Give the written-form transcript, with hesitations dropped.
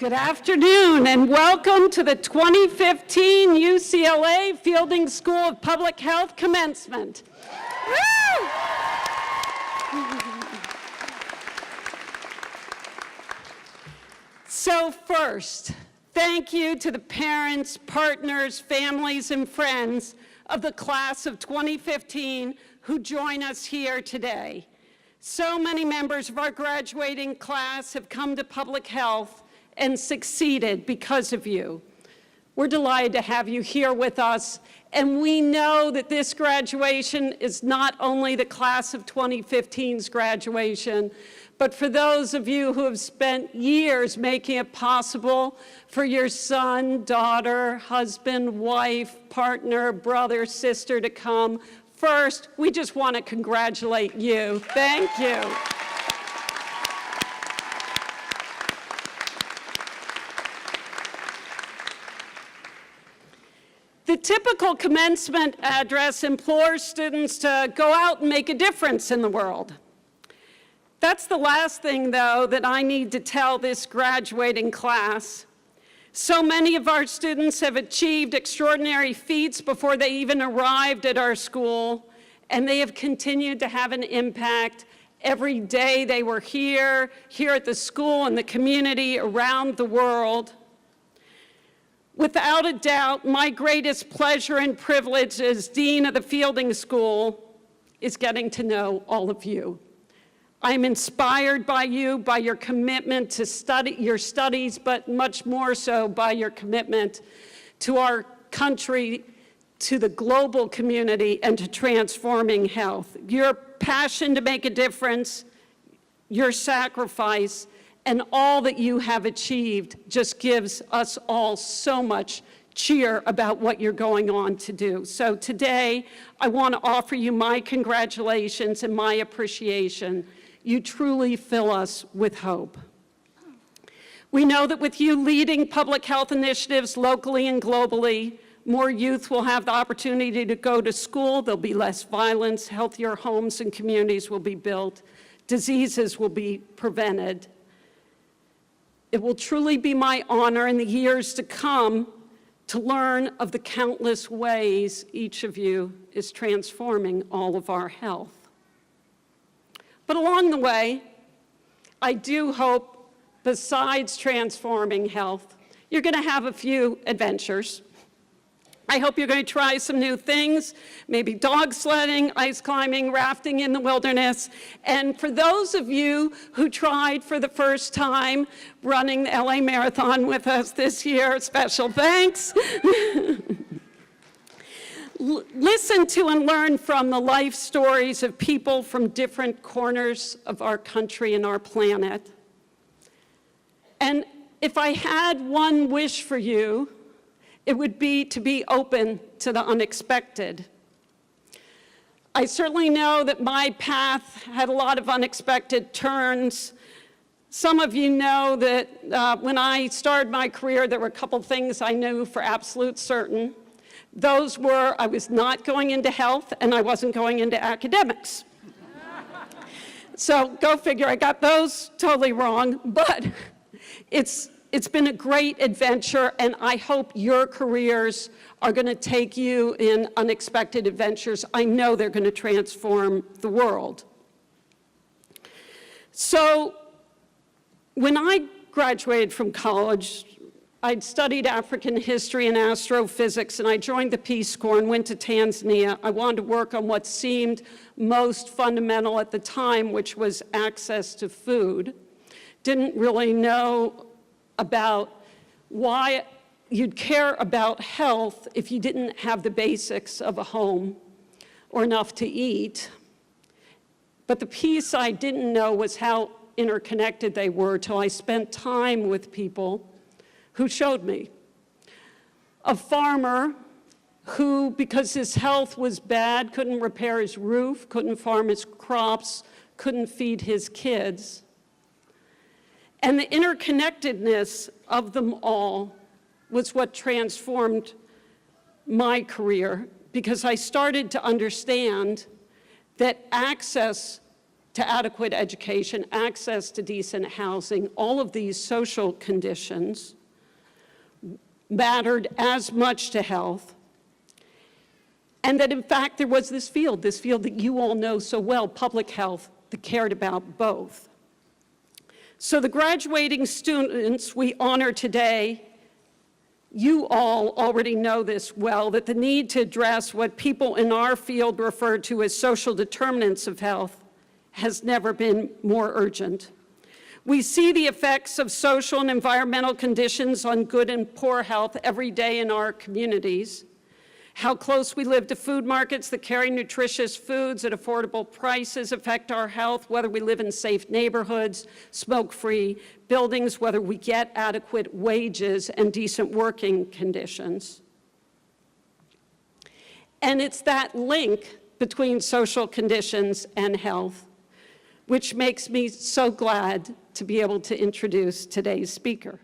Good afternoon and welcome to the 2015 UCLA Fielding School of Public Health Commencement. Woo! So first, thank you to the parents, partners, families, and friends of the class of 2015 who join us here today. So many members of our graduating class have come to public health and succeeded because of you. We're delighted to have you here with us, and we know that this graduation is not only the class of 2015's graduation, but for those of you who have spent years making it possible for your son, daughter, husband, wife, partner, brother, sister to come. First, we just want to congratulate you. Thank you. The typical commencement address implores students to go out and make a difference in the world. That's the last thing, though, that I need to tell this graduating class. So many of our students have achieved extraordinary feats before they even arrived at our school, and they have continued to have an impact every day they were here at the school and the community around the world. Without a doubt, my greatest pleasure and privilege as Dean of the Fielding School is getting to know all of you. I'm inspired by you, by your commitment to your studies, but much more so by your commitment to our country, to the global community, and to transforming health. Your passion to make a difference, your sacrifice, and all that you have achieved just gives us all so much cheer about what you're going on to do. So today, I want to offer you my congratulations and my appreciation. You truly fill us with hope. We know that with you leading public health initiatives locally and globally, more youth will have the opportunity to go to school, there'll be less violence, healthier homes and communities will be built, diseases will be prevented. It will truly be my honor in the years to come to learn of the countless ways each of you is transforming all of our health. But along the way, I do hope, besides transforming health, you're going to have a few adventures. I hope you're going to try some new things, maybe dog sledding, ice climbing, rafting in the wilderness. And for those of you who tried for the first time running the LA Marathon with us this year, special thanks. Listen to and learn from the life stories of people from different corners of our country and our planet. And if I had one wish for you, it would be to be open to the unexpected. I certainly know that my path had a lot of unexpected turns. Some of you know that when I started my career, there were a couple things I knew for absolute certain. Those were I was not going into health and I wasn't going into academics. So go figure, I got those totally wrong, but it's been a great adventure, and I hope your careers are going to take you in unexpected adventures. I know they're going to transform the world. So when I graduated from college, I'd studied African history and astrophysics, and I joined the Peace Corps and went to Tanzania. I wanted to work on what seemed most fundamental at the time, which was access to food. Didn't really know about why you'd care about health if you didn't have the basics of a home or enough to eat. But the piece I didn't know was how interconnected they were till I spent time with people who showed me. A farmer who, because his health was bad, couldn't repair his roof, couldn't farm his crops, couldn't feed his kids. And the interconnectedness of them all was what transformed my career, because I started to understand that access to adequate education, access to decent housing, all of these social conditions mattered as much to health. And that in fact there was this field that you all know so well, public health, that cared about both. So the graduating students we honor today, you all already know this well, that the need to address what people in our field refer to as social determinants of health has never been more urgent. We see the effects of social and environmental conditions on good and poor health every day in our communities. How close we live to food markets that carry nutritious foods at affordable prices affect our health, whether we live in safe neighborhoods, smoke-free buildings, whether we get adequate wages and decent working conditions. And it's that link between social conditions and health which makes me so glad to be able to introduce today's speaker.